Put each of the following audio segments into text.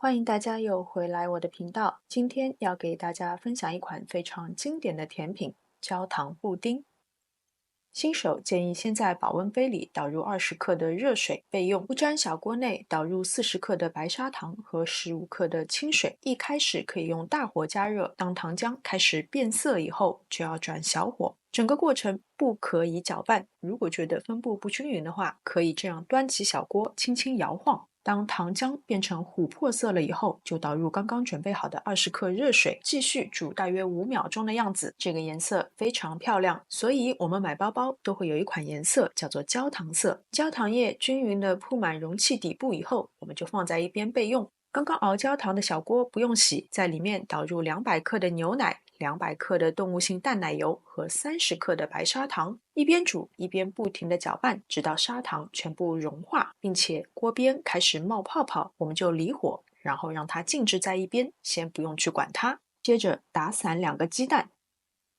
欢迎大家又回来我的频道。今天要给大家分享一款非常经典的甜品——焦糖布丁。新手建议先在保温杯里倒入20克的热水备用，不粘小锅内倒入40克的白砂糖和15克的清水。一开始可以用大火加热，当糖浆开始变色以后，就要转小火。整个过程不可以搅拌，如果觉得分布不均匀的话，可以这样端起小锅轻轻摇晃。当糖浆变成琥珀色了以后，就倒入刚刚准备好的20克热水，继续煮大约5秒钟的样子。这个颜色非常漂亮，所以我们买包包都会有一款颜色叫做焦糖色。焦糖液均匀地铺满容器底部以后，我们就放在一边备用。刚刚熬焦糖的小锅不用洗，在里面倒入200克的牛奶、200克的动物性淡奶油和30克的白砂糖，一边煮一边不停地搅拌，直到砂糖全部融化，并且锅边开始冒泡泡，我们就离火，然后让它静置在一边，先不用去管它。接着打散2个鸡蛋。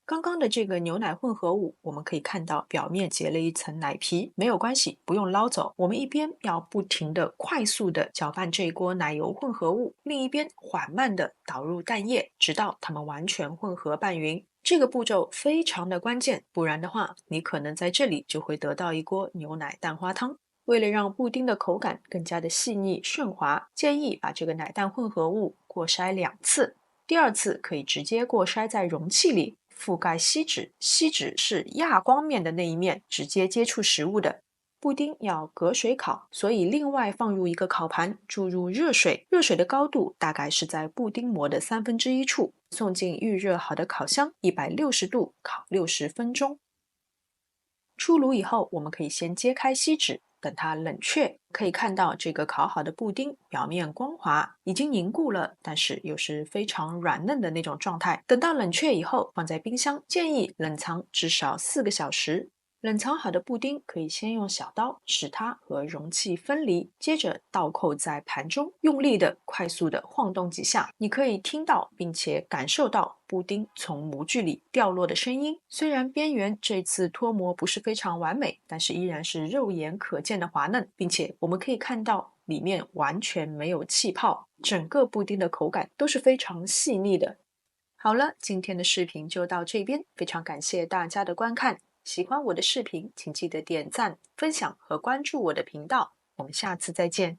刚刚的这个牛奶混合物，我们可以看到表面结了一层奶皮，没有关系，不用捞走。我们一边要不停地快速地搅拌这一锅奶油混合物，另一边缓慢地倒入蛋液，直到它们完全混合拌匀。这个步骤非常的关键，不然的话，你可能在这里就会得到一锅牛奶蛋花汤。为了让布丁的口感更加的细腻顺滑，建议把这个奶蛋混合物过筛2次。第2次可以直接过筛在容器里，覆盖锡纸，锡纸是亚光面的那一面，直接接触食物的。布丁要隔水烤，所以另外放入一个烤盘，注入热水，热水的高度大概是在布丁膜的1/3处，送进预热好的烤箱，160度烤60分钟。出炉以后，我们可以先揭开锡纸，等它冷却。可以看到这个烤好的布丁表面光滑，已经凝固了，但是又是非常软嫩的那种状态。等到冷却以后，放在冰箱，建议冷藏至少4个小时。冷藏好的布丁可以先用小刀使它和容器分离，接着倒扣在盘中，用力的、快速的晃动几下，你可以听到并且感受到布丁从模具里掉落的声音。虽然边缘这次脱模不是非常完美，但是依然是肉眼可见的滑嫩，并且我们可以看到里面完全没有气泡，整个布丁的口感都是非常细腻的。好了，今天的视频就到这边，非常感谢大家的观看。喜欢我的视频，请记得点赞、分享和关注我的频道。我们下次再见。